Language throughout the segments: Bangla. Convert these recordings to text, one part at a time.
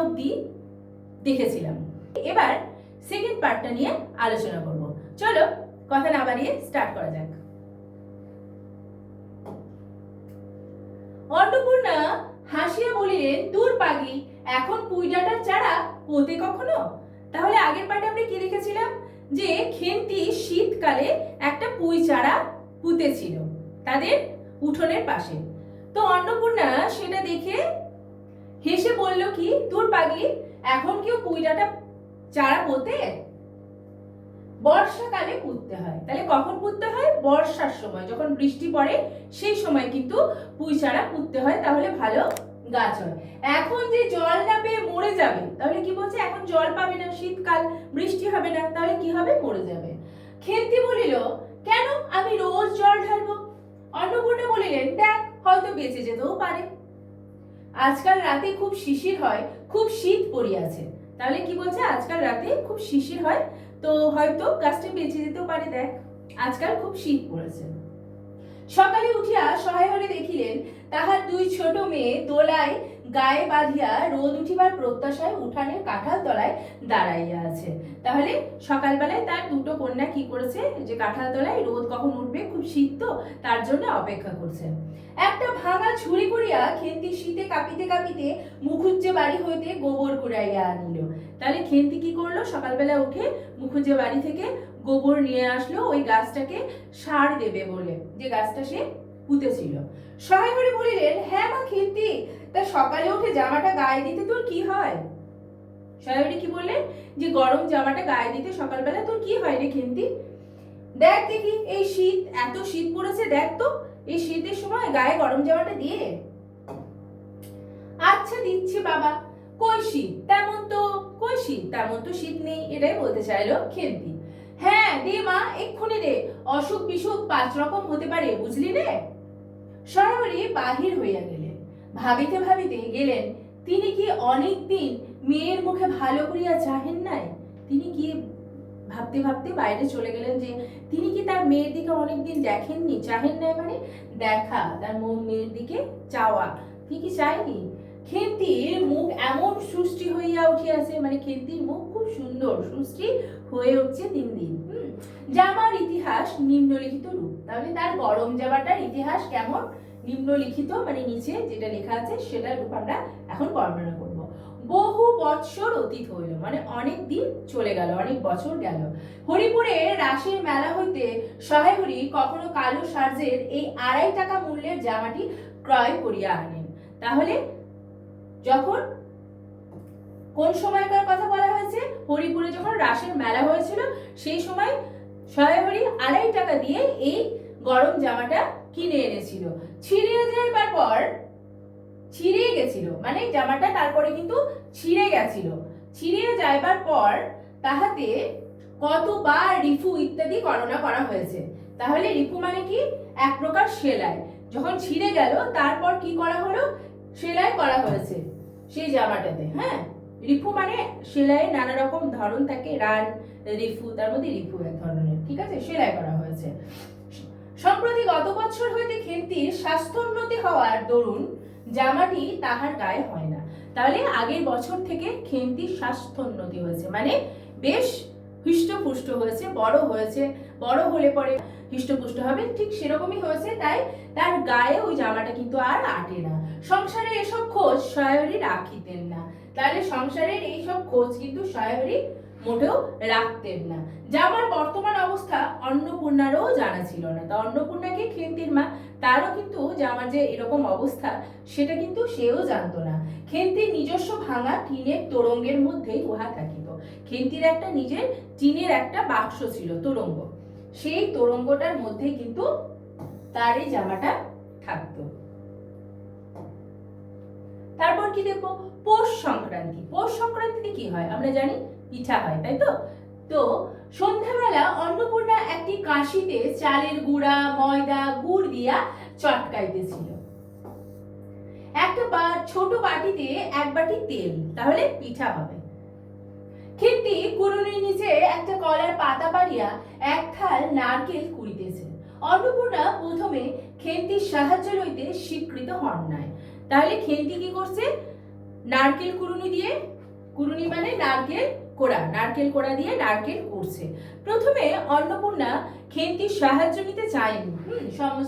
অবধি দেখেছিলাম। এবার সেকেন্ড পার্টটা নিয়ে আলোচনা করব। চলো কথা না বাড়িয়ে স্টার্ট করা যাক। অন্নপূর্ণা হাসিয়া বলিলেন, দূর পাগলি, এখন পুঁই ডাঁটার চারা পোতে কখনো? তাহলে আগের পার্টে আমরা কি দেখেছিলাম, যে খেন্তি শীতকালে একটা পুঁই চারা পুঁতেছিল তাদের উঠোনের পাশে। তো অন্নপূর্ণা সেটা দেখে হেসে বলল কি, দূর পাগলি, এখন কেউ পুঁই ডাঁটা চারা পোতে? বর্ষাকালে পুঁততে হয়। তাহলে কখন পুঁততে হয়? বর্ষার সময়, যখন বৃষ্টি পড়ে সেই সময় কিন্তু পুঁই চারা পুঁততে হয়, তাহলে ভালো গাছ হয়। এখন যে জল না পেয়ে মরে যাবে, তাহলে কি বলছে, এখন জল পাবে না, শীতকাল, বৃষ্টি হবে না, তাহলে কি হবে? মরে যাবে। খেন্তি বলিল, কেন, আমি রোজ জল ঢালবো? অন্নপূর্ণা বলিলেন, দেখ, হয়তো বেঁচে যেতেও পারে। আজকাল রাতে খুব শিশির হয়, খুব শীত পড়িয়াছে। তাহলে কি বলছে, আজকাল রাতে খুব শিশির হয়, তো হয়তো গাছটা বেঁচে যেতেও পারে, দেখ আজকাল খুব শীত পড়েছে। সকালে উঠিয়া সহায় হলে দেখিলেন তাহার দুই ছোট মেয়ে দোলায় গায়ে বাঁধিয়া রোদ উঠিবার প্রত্যাশায় উঠানের কাঁঠাল তলায় দাঁড়াইয়া আছে। তাহলে সকালবেলায় তার দুটো কন্যা কি করেছে, যে কাঁঠাল তলায় রোদ কখন উঠবে, খুব শীত তো, তার জন্য অপেক্ষা করছে। একটা ভাঙা ঝুড়ি করিয়া খেন্তি শীতে কাঁপিতে কাঁপিতে মুখুজ্জে বাড়ি হইতে গোবর কুড়াইয়া আনিল। তাহলে খেন্তি কি করলো, সকালবেলা উঠে মুখুজ্জে বাড়ি থেকে গোবর নিয়ে আসলো ওই গাছটাকে সার দেবে বলে, যে গাছটা সে পুঁতেছিল। সহায় হরি বলিলেন, হ্যাঁ মা খেন্তি, তা সকালে উঠে জামাটা গায়ে দিতে তোর কি হয়? সহায় হরি কি বললেন, যে গরম জামাটা গায়ে দিতে সকালবেলা তোর কি হয় রে খেন্তি? দেখ দেখি, এই শীত, এত শীত পড়েছে, দেখ তো এই শীতের সময় গায়ে গরম জামাটা দিয়ে। আচ্ছা দিচ্ছি বাবা, কই শীত তেমন তো শীত নেই, এটাই বলতে চাইলো খেন্তি। হ্যাঁ দে মা, এক্ষুনি দে, অসুখ বিসুখ 5 রকম হতে পারে, বুঝলি রে? সরাসরি বাহির হইয়া গেলেন। ভাবিতে ভাবিতে গেলেন, তিনি কি অনেক দিন মেয়ের মুখে ভালো করিয়া চাহেন নাই? তিনি কি ভাবতে ভাবতে বাইরে চলে গেলেন, যে তিনি কি তার মেয়ের দিকে অনেকদিন দেখেননি, চাহেন নাই, মানে দেখা, তার মেয়ের দিকে চাওয়া, তিনি কি চায়নি? খেন্তির মুখ এমন সুষ্টি হইয়া উঠিয়াছে, মানে খেন্তির মুখ খুব সুন্দর সুষ্টি হয়ে উঠছে দিন দিন। জামার ইতিহাস নিম্নলিখিত রূপ। তাহলে তার গরম জামাটার ইতিহাস কেমন, নিম্নলিখিত, মানে নিচে যেটা লেখা আছে সেটার রূপ আমরা এখন বর্ণনা করব। বহু বৎসর অতীত হইল, মানে অনেক দিন চলে গেল, অনেক বছর গেল। হরিপুরে রাসের মেলা হইতে সহায় হরি কখনো কালো সার্জের এই 2.5 টাকা মূল্যের জামাটি ক্রয় করিয়া আনেন। তাহলে যখন, কোন সময়কার কথা বলা হয়েছে, হরিপুরে যখন রাসের মেলা হয়েছিল সেই সময় সহায় হরি 2.5 টাকা দিয়ে এই গরম জামাটা কিনে এনেছিল। ছিঁড়ে যাবার পর, ছিঁড়ে গেছিল, মানে জামাটা তারপরে কিন্তু ছিঁড়ে গেছিল, ছিঁড়ে যাইবার পর তাহাতে কতবার রিফু ইত্যাদি গণনা করা হয়েছে। তাহলে রিফু মানে কি, এক প্রকার সেলাই। যখন ছিঁড়ে গেল তারপর কি করা হলো, সেলাই করা হয়েছে সেই জামাটাতে। হ্যাঁ, রিফু মানে সেলাইয়ের নানা রকম ধরন থাকে, রান, রিফু, তার মধ্যে রিফু এক ধরনের, ঠিক আছে, সেলাই করা হয়েছে। সম্প্রতি গত বছর হইতে খেন্তির স্বাস্থ্যোন্নতি হওয়ার দরুন জামাটি তাহার গায়ে হয় না। তাহলে আগের বছর থেকে খেন্তির স্বাস্থ্যোন্নতি হয়েছে, মানে বেশ হৃষ্টপুষ্ট হয়েছে, বড় হয়েছে, বড় হলে পরে হৃষ্টপুষ্ট হবে, ঠিক সেরকমই হয়েছে, তাই তার গায়ে ওই জামাটা কিন্তু আর আটে না। সংসারের এসব খোঁজ সহায়রি রাখিতেন না। তাহলে সংসারের এইসব খোঁজ কিন্তু সহায়রি মোটেও রাখতেন না। জামার বর্তমান অবস্থা অন্নপূর্ণারও জানা ছিল না। তা অন্নপূর্ণাকে খেন্তির মা, তারও কিন্তু জামার যে এরকম অবস্থা সেটা কিন্তু সেও জানতো না। খেন্তির নিজস্ব ভাঙা টিনের তোরঙ্গের মধ্যেই উহা থাকিত। খেন্তির একটা নিজের টিনের একটা বাক্স ছিল, তোরঙ্গ, সেই তোরঙ্গটার মধ্যে কিন্তু তার এই জামাটা থাকতো। তারপর কি দেখবো, পৌষ সংক্রান্তি। পৌষ সংক্রান্তিতে কি হয় আমরা জানি, পিঠা হয়, তাই তো? তো সন্ধ্যাবেলা অন্নপূর্ণা একটি কাশিতে চালের গুঁড়া, ময়দা, গুড় দিয়া চটকাইতেছিল। একটা ছোট বাটিতে 1 বাটি তেল, তাহলে পিঠা হবে। খেন্তি কুড়ুনির নিচে একটা কলার পাতা পাড়িয়া 1 থাল নারকেল কুড়িতেছে। অন্নপূর্ণা প্রথমে খেন্তির সাহায্য লইতে স্বীকৃত হন নাই। তাহলে খেন্তি কি করছে, নারকেল কুড়ুনি মানে নারকেল কোড়া দিয়ে নারকেল কুড়ছে। প্রথমে অন্নপূর্ণা খেন্তির সাহায্য নিতে চায়নি,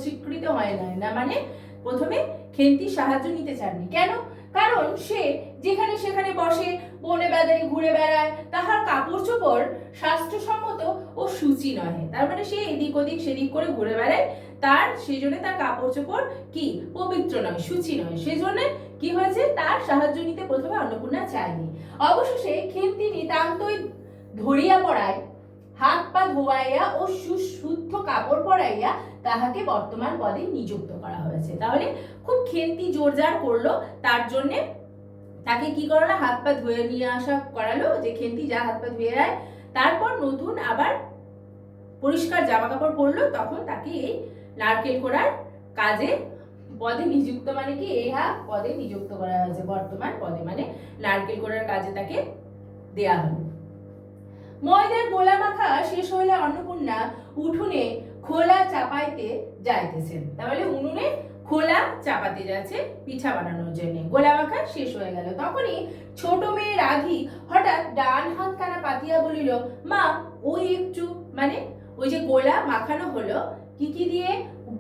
স্বীকৃত হয় না, মানে প্রথমে খেন্তির সাহায্য নিতে চাননি। কেন? কারণ সে যেখানে সেখানে বসে বনে বাজারে ঘুরে বেড়ায়, তাহার কাপড় চোপড় স্বাস্থ্যসম্মত ও সূচি নহে। তার মানে সে এদিক ওদিক সেদিক করে ঘুরে বেড়ায়, সেই জন্য তার কাপড় চোপড় কি পবিত্র নয়, সূচি নয়। সেজন্য কি হয়েছে, তার সাহায্য নিতে প্রথমে অন্নপূর্ণা চায়নি। অবশেষে খেন্তি নিতান্তই ধরিয়া পড়ায় হাত পা ধোয়াইয়া ও সুশুদ্ধ কাপড় পরাইয়া তাহাকে বর্তমান পদে নিযুক্ত করা হয়েছে। তাহলে খুব খেন্তি জোরজার করলো, তার জন্য তাকে কি করলো, হাত পা ধুয়ে নিয়ে আসা করালো, যে খেন্তি যা হাত পা ধুয়ে আয়। তারপর নতুন আবার পরিষ্কার জামা কাপড় পরলো, তখন তাকে এই নারকেল কোড়ার কাজে পদে নিযুক্ত, মানে কি পদে নিযুক্ত করা হয়েছে, বর্তমান পদে, মানে নারকেল কোড়ার কাজে তাকে দেয়া হলো। ময়দার গোলা মাখা শেষ হইলে অন্নপূর্ণা উঠোনে খোলা চাপাইতে যাইতেছেন। তাহলে উনুনে খোলা চাপাতে যাচ্ছে পিঠা বানানোর জন্য। গোলা মাখা শেষ হয়ে গেল, তখনই ছোট মেয়ে রাধি হঠাৎ ডান হাত কানা পাতিয়া বলিল, মা ওই একটু, মানে ওই যে গোলা মাখানো হলো কি কি দিয়ে,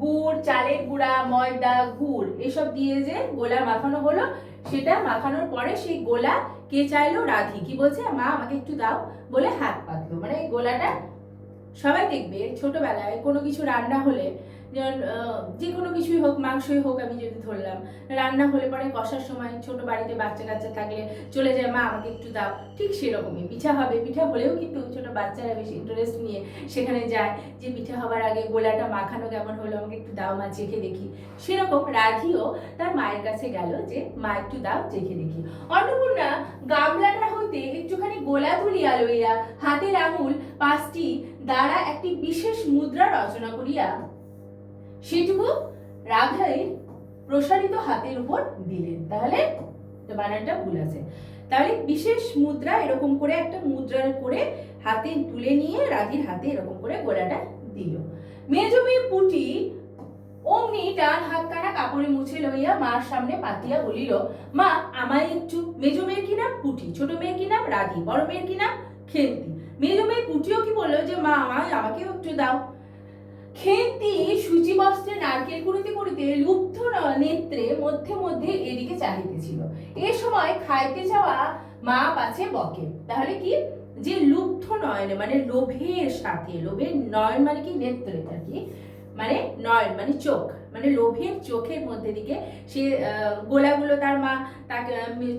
গুড়, চালের গুঁড়া, ময়দা, গুড় এসব দিয়ে যে গোলা মাখানো হলো, সেটা মাখানোর পরে সেই গোলা কে চাইলো, রাধি। কি বলছে, মা আমাকে একটু দাও বলে হাত পাতলো। মানে এই গোলাটা সবাই দেখবে ছোটবেলায় কোনো কিছু রান্না হলে, যেমন যে কোনো কিছুই হোক, মাংসই হোক, আমি যদি ধরলাম, রান্না হলে পরে কষার সময় ছোট বাড়িতে বাচ্চা কাচ্চা থাকলে চলে যায়, মা আমাকে একটু দাও। ঠিক সেরকমই পিঠা হবে, পিঠা হলেও কিন্তু ছোট বাচ্চারা বেশি ইন্টারেস্ট নিয়ে সেখানে যায়, যে পিঠা হবার আগে গোলাটা মাখানো কেমন হলো, আমাকে একটু দাও মা, চেখে দেখি। সেরকম রাধিও তার মায়ের কাছে গেল, যে মা একটু দাও, চেখে দেখি। অন্নপূর্ণা গামলাটা হইতে একটুখানি গোলা তুলিয়া লইয়া হাতের আঙুল 5টি দ্বারা একটি বিশেষ মুদ্রা রচনা করিয়া সেটুকু রাধার প্রসারিত হাতের উপর দিলেন। তাহলে বানানটা ভুল আছে। তাহলে বিশেষ মুদ্রা, এরকম করে একটা মুদ্রা করে হাতে তুলে নিয়ে রাধির হাতে এরকম করে গোলাটা দিল। মেজ মেয়ে পুটি অমনি ডান হাত কানা কাপড়ে মুছে লইয়া মার সামনে পাতিয়া বলিল, মা আমায় একটু। মেজ মেয়ের কি নাম পুটি, ছোট মেয়ের কি নাম রাধি, বড় মেয়ের কি নাম খেন্তি। মেজ মেয়ে পুটিও কি বললো, যে মা আমাকেও একটু দাও। খেন্তি সূচি বস্ত্রে নারকেল কুড়িতে কুড়িতে লুব্ধ নেত্রে মধ্যে মধ্যে এদিকে চাহিতেছিল। এ সময় খাইতে যাওয়া মা পাছে বকে। তাহলে কি, যে লুব্ধ নয়নে মানে লোভের সাথে, লোভের নয়ন মানে কি নেত্রে, আর কি মানে নয়ন মানে চোখ, মানে লোভের চোখের মধ্যে দিকে সে গোলাগুলো তার মা তাকে,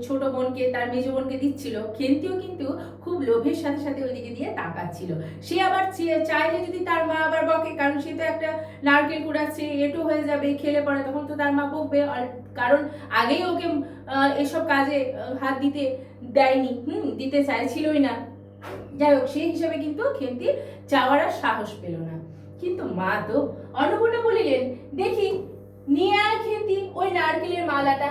ছোট বোনকে, তার মেজ বোনকে দিচ্ছিল। খেন্তিও কিন্তু খুব লোভের সাথে সাথে ওইদিকে দিয়ে তাকাচ্ছিল। সে আবার চাইলে যদি তার মা আবার বকে, কারণ সে তো একটা নারকেল কুড়াচ্ছে, এটো হয়ে যাবে খেলে পরে, তখন তো তার মা বকবে, কারণ আগেই ওকে এসব কাজে হাত দিতে দেয়নি, দিতে চাইছিলই না। যাই হোক, সেই হিসাবে কিন্তু খেন্তি চাওয়ার আর সাহস পেল না। কিন্তু মা তো, অন্নপূর্ণা বলিলেন, দেখি নিয়ে আয় খেন্তি ওই নারকেলের মালাটা,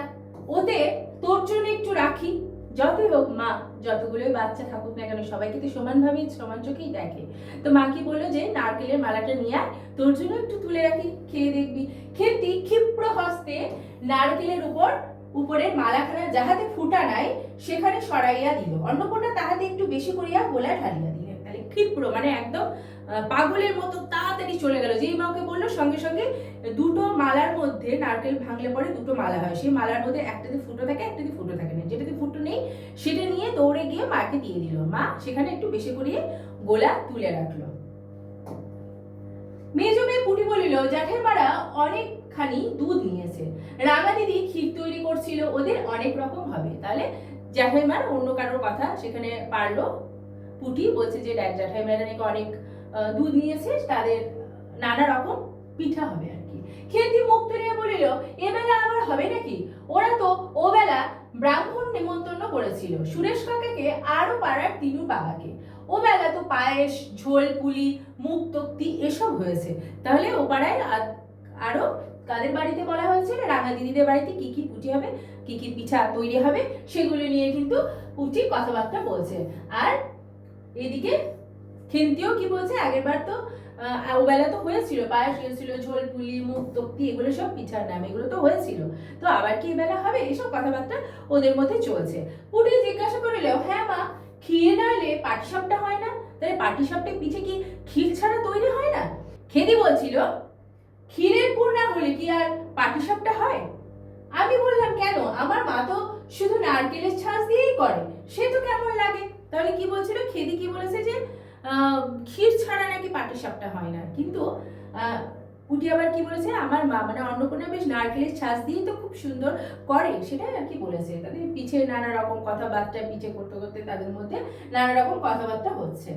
ওতে তোর জন্য একটু রাখি। যতই হোক মা, যতগুলোই বাচ্চা থাকুক না কেন, সবাইকে তো সমানভাবে সমান চোখেই দেখে। তো মা কি বললো, যে নারকেলের মালাটা নিয়ে আয়, তোর জন্য একটু তুলে রাখি, খেয়ে দেখবি। খেন্তি ক্ষিপ্র হস্তে নারকেলের উপরের মালাখানা যাহাতে ফুটা নাই সেখানে সরাইয়া দিল। অন্নপূর্ণা তাহাতে একটু বেশি করিয়া গোলা ঢালিয়া দিলেন। তাহলে ক্ষিপ্র মানে একদম পাগলের মতো তাড়াতাড়ি চলে গেল। যেই মাকে বললো, সঙ্গে সঙ্গে দুটো মালার মধ্যে, নারকেল ভাঙলে পরে দুটো মালা হয়, সেই মালার মধ্যে একটাতে ফুটো থাকে, একটাতে ফুটো থাকে না, যেটাতে ফুটো নেই সেটা নিয়ে দৌড়ে গিয়ে মাকে দিয়ে দিল। মা সেখানে একটু বেশি করিয়ে গোলা তুলে রাখলো। মেজ মেয়ে পুটি বলিল, জ্যাঠাইমারা অনেকখানি দুধ নিয়েছে, রাঙা দিদি ক্ষীর তৈরি করছিল, ওদের অনেক রকম হবে। তাহলে জ্যাঠাইমার অন্য কারোর কথা সেখানে পারলো। পুটি বলছে যে জ্যাঠাইমারা নাকি অনেক দুধ নিয়েছে, তাদের নানা রকম পিঠা হবে আর কি। খেন্তি মুখ তুলিয়া বলিল, এবেলা আবার হবে নাকি, ওরা তো ও বেলা ব্রাহ্মণ নিমন্ত্রণ করেছিল, সুরেশ কাকাকে আরো পাড়ার তিনু বাবাকে। ও বেলা তো পায়েস, ঝোল, পুলি, মুখ তক্তি এসব হয়েছে। তাহলে ও পাড়ায় আরো কাদের বাড়িতে বলা হয়েছে, রাঙা দিদিদের বাড়িতে কি কি পুটি হবে, কি কি পিঠা তৈরি হবে, সেগুলো নিয়ে কিন্তু পুটি কথাবার্তা বলছে। আর এদিকে খেন্তিও কি বলছে, আগের বার তো ওবেলা তো হয়েছিল, পায়েস হয়েছিল, ঝোল পুলি মুখ তক্তি এগুলো সব পিঠার নাম, এগুলো তো হয়েছিল, তো আবার কি এবেলা হবে, এসব কথাবার্তা ওদের মধ্যে চলছে। পুটি জিজ্ঞাসা করিল, হ্যাঁ মা, ক্ষীর না হলে পাটিসাপটা হয় না, তাহলে পাটিসাপটা পিঠে কি ক্ষীর ছাড়া তৈরি হয় না? খেদি বলছিল, ক্ষীরের পুর না হলে কি আর পাটিসাপটা হয়? আমি বললাম, কেন, আমার মা তো শুধু নারকেলের ছাঁচ দিয়েই করে, সে তো কেমন লাগে। তাহলে কি বলছিল, খেদি কি বলেছে যে ক্ষীর ছাড়া নাকি পাটিসাপটা হয় না, কিন্তু পুটি আবার কি বলেছে, আমার মা মানে অন্নপূর্ণা বেশ নারকেলের ছাঁচ দিয়েই তো খুব সুন্দর করে, সেটাই আর কি বলেছে। তাদের পিঠে নানা রকম কথাবার্তা, পিঠে করতে করতে তাদের মধ্যে নানা রকম কথাবার্তা হচ্ছে।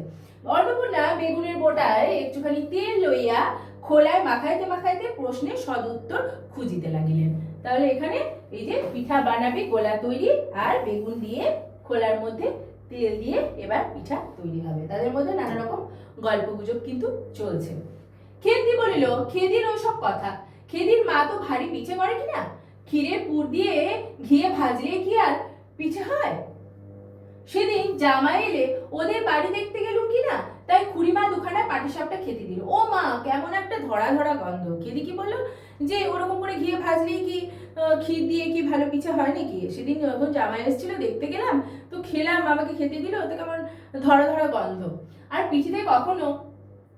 অন্নপূর্ণা বেগুনের বোটায় একটুখানি তেল লইয়া খোলায় মাখাইতে মাখাইতে প্রশ্নের সদুত্তর খুঁজিতে লাগিলেন। তাহলে এখানে এই যে পিঠা বানাবে, গোলা তৈরি আর বেগুন দিয়ে খোলার মধ্যে তেল দিয়ে এবার পিঠা তৈরি হবে, তাদের মধ্যে নানা রকম গল্প গুজব কিন্তু চলছে। খেন্তি বলিল, খেদির ওসব কথা, খেদির মা তো ভারী পিঠে করে কিনা, ক্ষীরের পুর দিয়ে ঘিয়ে ভাজলে কি আর পিঠে হয়? সেদিন জামাই এলে ওদের বাড়ি দেখতে গেলুম কিনা, তাই খুড়িমা দুখানা পাটিসাপটা খেতে দিল। ও মা, কেমন একটা ধরা ধরা গন্ধ। খেদি কি বললো যে ওরকম করে ঘিয়ে ভাজলেই কি ক্ষীর দিয়ে কি ভালো পিঠে হয় নাকি? সেদিন যখন জামাই এসেছিল দেখতে গেলাম, তো খেলাম, আমাকে খেতে দিল, তো কেমন ধরা ধরা গন্ধ। আর পিঠেতে কখনো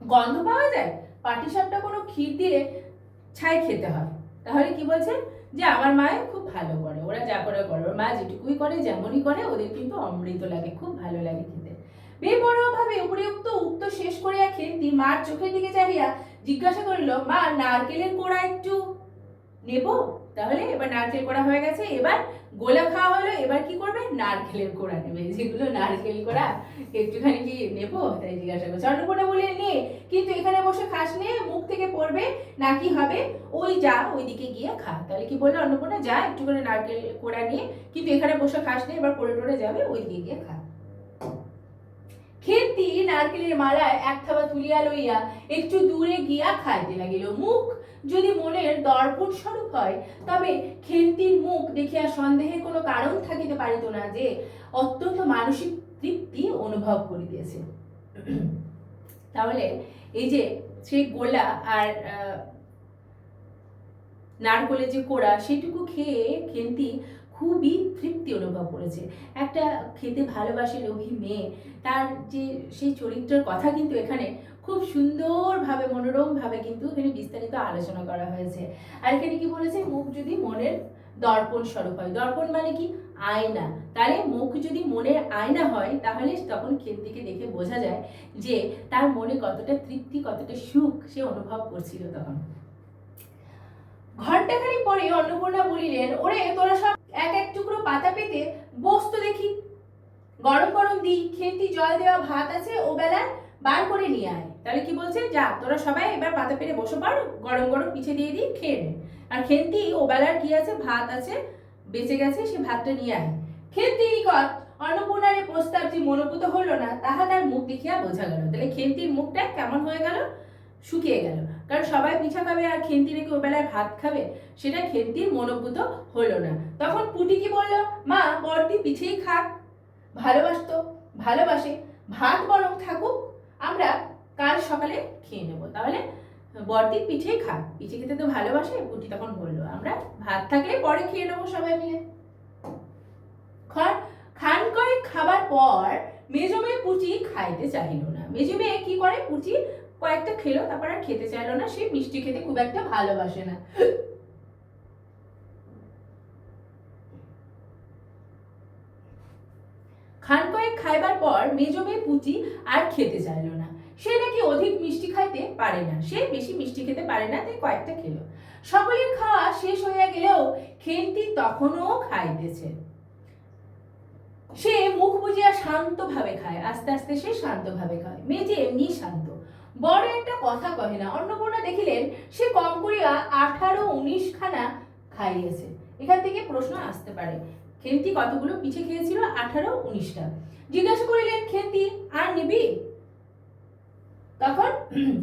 গন্ধ পাওয়া যায়? পাটিসাপটা কোনো ক্ষীর দিলে ছাই খেতে হয়। তাহলে কি বলছে, যে আমার মায়ের খুব ভালো করে, ওরা যা করে করে, ওর মা যেটুকুই করে যেমনই করে ওদের কিন্তু অমৃত লাগে, খুব ভালো লাগে খেতে। বেপরোয়া ভাবে উপরিউক্ত উত্তর শেষ করিয়া খেন্তি মার চোখের দিকে চাহিয়া জিজ্ঞাসা করিল, মা, নারকেলের কোড়া একটু নেব? তাহলে এবার নারকেল কোড়া হয়ে গেছে, এবার গোলা খাওয়া হলো, এবার কি করবে, নারকেলের কোড়া নেবে, যেগুলো নারকেল কোড়া একটুখানি কি নেব, তাই জিজ্ঞাসা করছে। অন্নপূর্ণা বলে, নে, কিন্তু এখানে বসে খাস নে, মুখ থেকে পড়বে নাকি হবে, ওই যা ওইদিকে গিয়ে খা। তাহলে কি বললো অন্নপূর্ণা, যা একটু করে নারকেল কোড়া নিয়ে, কিন্তু এখানে বসে খাস নে, এবার পড়ে টড়ে যাবে, ওইদিকে গিয়ে খা। খেন্তি নারকেলের মালায় এক থাবা তুলিয়া লইয়া একটু দূরে গিয়া খাইতে লাগিল। মুখ যদি মনের দর্পণ স্বরূপ হয়, তবে খেন্তির মুখ দেখিয়া সন্দেহের কোনো কারণ থাকিতে পারিত না যে অত্যন্ত মানসিক তৃপ্তি অনুভব করিতেছে। তাহলে এই যে সেই গোলা আর নারকেলের যে কোড়া, সেটুকু খেয়ে খেন্তি খুবই তৃপ্তি অনুভব করেছে। একটা খেতে ভালোবাসে লোভী মেয়ে, তার যে সেই চরিত্রের কথা কিন্তু এখানে খুব সুন্দরভাবে, মনোরমভাবে কিন্তু এখানে বিস্তারিত আলোচনা করা হয়েছে। আর এখানে কি বলেছে, মুখ যদি মনের দর্পণ স্বরূপ হয়, দর্পণ মানে কি, আয়না। তাহলে মুখ যদি মনের আয়না হয়, তাহলে তখন খেন্তিকে দেখে বোঝা যায় যে তার মনে কতটা তৃপ্তি, কতটা সুখ সে অনুভব করছিল তখন। ঘন্টাখানি পরে অন্নপূর্ণা বলিলেন, ওরে, তোরা সব এক এক টুকরো পাতা পেতে বস তো দেখি, গরম গরম দিই, খেন্তি জল দেওয়া ভাত আছে ও বেলার, বার করে নিয়ে আয়। তাহলে কি বলছে, যা তোরা সবাই এবার পাতা পেরে বসে পারো, গরম গরম পিঠে দিয়ে দিই, খেয়ে নে। আর খেন্তি ও বেলার কি আছে, ভাত আছে বেঁচে গেছে, সে ভাতটা নিয়ে আয়। খেন্তি নিকট অন্নপূর্ণার প্রস্তাব যে মনোভূত হলো না, তাহা তার মুখ দেখিয়া বোঝা গেল। তাহলে খেন্তির মুখটা কেমন হয়ে গেল, শুকিয়ে গেল, কারণ সবাই পিঠা খাবে আর খেন্তি নাকি ওবেলায় ভাত খাবে, সেটা খেন্তির মনোভূত হলো না। তখন পুটি কি বললো, মা, বড়দি পিঠেই খাক, ভালোবাসে, ভাত বরং থাকুক, আমরা কাল সকালে খেয়ে নেবো। তাহলে বড়দি পিঠেই খাক, পিঠে খেতে তো ভালোবাসে। পুটি তখন বললো, আমরা ভাত থাকলে পরে খেয়ে নেবো সবাই মিলে। খান কয়েক খাবার পর মেজো মেয়ে পুটি খাইতে চাহিল না। মেজো মেয়ে কি করে, পুটি কয়েকটা খেলো, তারপর আর খেতে চাইলো না, সে মিষ্টি খেতে খুব একটা ভালোবাসে না। খান কয়েক খাইবার পর মেজো মেয়ে পুটি আর খেতে চাইলো না। সে নাকি অধিক মিষ্টি খাইতে পারে না, সে বেশি মিষ্টি খেতে পারে না, তাই কয়েকটা খেলো। সকলের খাওয়া শেষ হইয়া গেলেও খেন্তি তখনও খাইতেছে। সে মুখ বুজিয়া শান্ত ভাবে খায়, আস্তে আস্তে সে শান্ত ভাবে খায়। মেয়ে যে এমনি শান্ত, বড় একটা কথা কহে না। অন্নপূর্ণা দেখিলেন সে কম করিয়া 18-19 খানা খাইয়েছে। এখান থেকে প্রশ্ন আসতে পারে, খেন্তি কতগুলো পিঠে খেয়েছিল? 18-19টা। জিজ্ঞাসা করিলেন, খেন্তি আর নিবি? তখন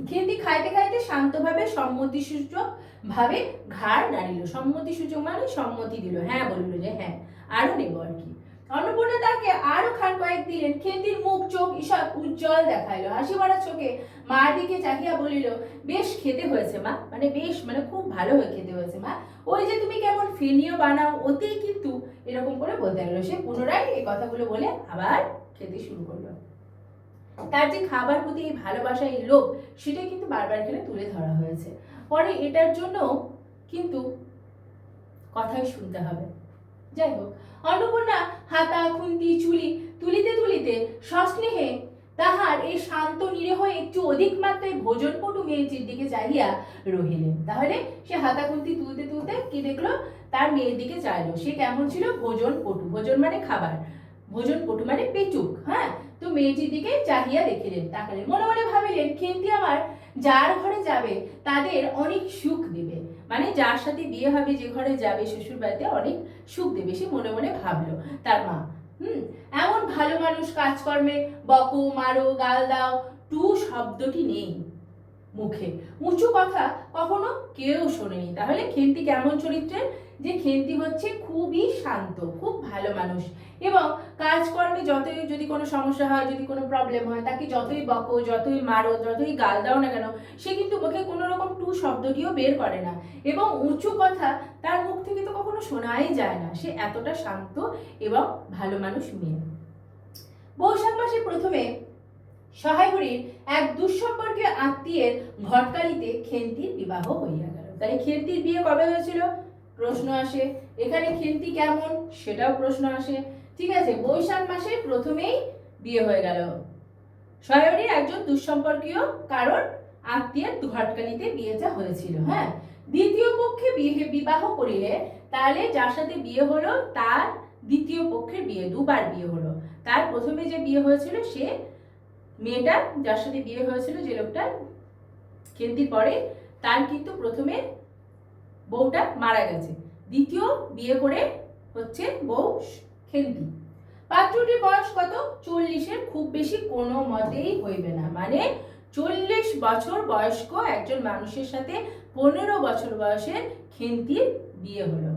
খেন্তি খাইতে খাইতে শান্তভাবে সম্মতিসূচক ভাবে ঘাড় নাড়িল। সম্মতিসূচক মানে সম্মতি দিল, হ্যাঁ বলিল যে হ্যাঁ, আরো নেব আর কি। অন্নপূর্ণা তাকে আরো খান কয়েক কয়েক দিলেন। খেন্তির মুখ চোখ ঈষৎ উজ্জ্বল দেখাইল, হাসি ভরা চোখে মার দিকে চাহিয়া বলিল, বেশ খেতে হয়েছে মা, মানে বেশ মানে খুব ভালো হয়ে খেতে হয়েছে মা, ওই যে তুমি কেমন ফেনিও বানাও ওতেই কিন্তু, এরকম করে বলতে গেল। সে পুনরায় এই কথাগুলো বলে আবার খেতে শুরু করলো। তার যে খাবার প্রতি এই ভালোবাসা, এই লোভ, সেটাই কিন্তু বারবার এখানে তুলে ধরা হয়েছে। পরে এটার জন্য কিন্তু কথাই শুনতে হবে। যাই হোক, অন্নপূর্ণা হাতা খুন্তি চুলি তুলিতে তুলিতে সস্নেহে তাহার এই শান্ত নিরীহ একটু অধিক মাত্রায় ভোজনপটু মেয়েটির দিকে চাহিয়া রহিলেন। তাহলে সে হাতা খুন্তি তুলতে তুলতে কি দেখলো, তার মেয়ের দিকে চাইলো। সে কেমন ছিল? ভোজনপটু, ভোজন মানে খাবার, ভোজনপটু মানে পেটুক। হ্যাঁ, তো মেয়েটির দিকে চাহিয়া দেখিলেন, তাকালেন, মনে মনে ভাবিলেন, খেন্তি আমার যার ঘরে যাবে তাদের অনেক সুখ দেবে, মানে যার সাথে বিয়ে হবে, যে ঘরে যাবে শ্বশুর বাড়িতে অনেক সুখ দেবে, সে মনে মনে ভাবলো তার মা। এমন ভালো মানুষ, কাজকর্মে বকো মারো গাল দাও, টু শব্দটি নেই মুখে, উঁচু কথা কখনো কেউ শোনেনি। তাহলে খেন্তি কেমন চরিত্রের? যে খেন্তি হচ্ছে খুবই শান্ত, খুব ভালো মানুষ, এবং কাজকর্মে যতই যদি কোনো সমস্যা হয়, যদি কোনো প্রবলেম হয়, তাকে যতই বকো, যতই মারো, যতই গাল দাও না কেন, সে কিন্তু মুখে কোনো রকম টু শব্দটিও বের করে না, এবং উঁচু কথা তার মুখ থেকে তো কখনো শোনাই যায় না। সে এতটা শান্ত এবং ভালো মানুষ মেয়ে। বৈশাখ মাসে প্রথমে সহায়হরির এক দুঃসম্পর্কীয় আত্মীয়ের ঘটকালিতে খেন্তির বিবাহ হইয়া গেল। তাই খেন্তির বিয়ে কবে হয়েছিল? প্রশ্ন আসে। এখানে খেন্তি কেমন? সেটাও প্রশ্ন আসে। ঠিক আছে, বৈশাখ মাসে প্রথমেই বিয়ে হয়ে গেল। সহায়হরির একজন দুঃসম্পর্কীয় কারণ আত্মীয়ের ঘটকালিতে বিয়েটা হয়েছিল। হ্যাঁ, দ্বিতীয় পক্ষে বিবাহ করিলে, তাহলে যার সাথে বিয়ে হলো তার দ্বিতীয় পক্ষের বিয়ে, দুবার বিয়ে হলো। তার প্রথমে যে বিয়ে হয়েছিল, সে মেয়েটা যার সাথে বিয়ে হয়েছিল, যে লোকটা খেন্তির পরে, তার কিন্তু প্রথমে বউটা মারা গেছে, দ্বিতীয় বিয়ে করে হচ্ছে বউ খেন্তি। পাত্রটির বয়স কত? 40-এর খুব বেশি কোনো মতেই হইবে না, মানে 40 বছর বয়স্ক একজন মানুষের সাথে 15 বছর বয়সের খেন্তির বিয়ে হলো।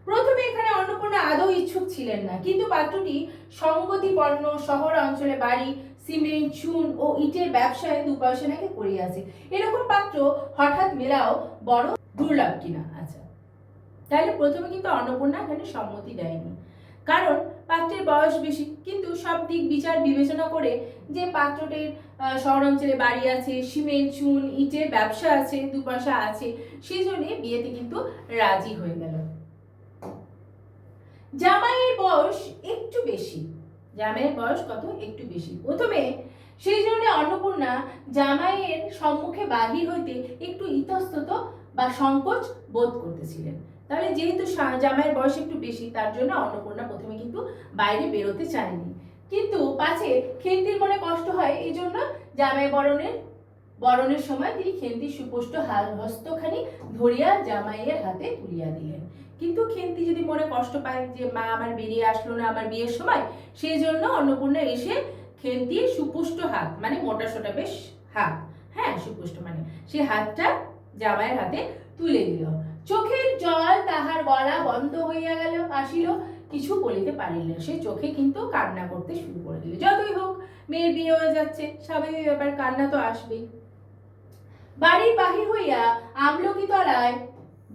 প্রথমে এখানে অন্নপূর্ণা আদৌ ইচ্ছুক ছিলেন না, কিন্তু পাত্রটি সঙ্গতিপন্ন, শহর অঞ্চলে বাড়ি, সিমেন্ট চুন ও ইটের ব্যবসায় 2 পয়সা নাকি করিয়াছে, এরকম পাত্র হঠাৎ মেলাও বড় দুর্লভ কিনা। আচ্ছা, তাহলে প্রথমে কিন্তু অন্নপূর্ণা এখানে সম্মতি দেয়নি, কারণ পাত্রের বয়স বেশি, কিন্তু সব দিক বিচার বিবেচনা করে যে পাত্রটির শহর অঞ্চলে বাড়ি আছে, সিমেন্ট চুন ইটের ব্যবসা আছে, 2 পয়সা আছে, সেই জন্য বিয়েতে কিন্তু রাজি হয়ে গেল। জামাইয়ের বয়স একটু বেশি, জামাইয়ের বয়স কত? একটু বেশি। প্রথমে সেই জন্য অন্নপূর্ণা জামাইয়ের সম্মুখে বাহির হইতে একটু ইতস্তত বা সংকোচ বোধ করতেছিলেন। তাহলে যেহেতু জামাইয়ের বয়স একটু বেশি, তার জন্য অন্নপূর্ণা প্রথমে কিন্তু বাইরে বেরোতে চায়নি, কিন্তু পাছে খেন্তির মনে কষ্ট হয়, এই জন্য জামাই বরণের সময় তিনি খেন্তির সুপুষ্ট হস্তখানি ধরিয়া জামাইয়ের হাতে তুলিয়া দিলেন। কিন্তু খেন্তি যদি মনে কষ্ট পায় যে মা আমার বেরিয়ে আসলো না আমার বিয়ের সময়, সেই জন্য অন্নপূর্ণা এসে খেন্তির সুপুষ্ট হাত, মানে মোটা সোটা বেশ হাত, হ্যাঁ সুপুষ্ট মানে, সে হাতটা জামাইয়ের হাতে তুলে দিল। চোখের জল তাহার গলা বন্ধ হইয়া গেল, আসিল, কিছু বলিতে পারিল না। সে চোখে কিন্তু কান্না করতে শুরু করে দিল। যতই হোক, মেয়ের বিয়ে হয়ে যাচ্ছে, স্বাভাবিক ব্যাপার, কান্না তো আসবেই। বাড়ির বাহির হইয়া আমলকি তলায়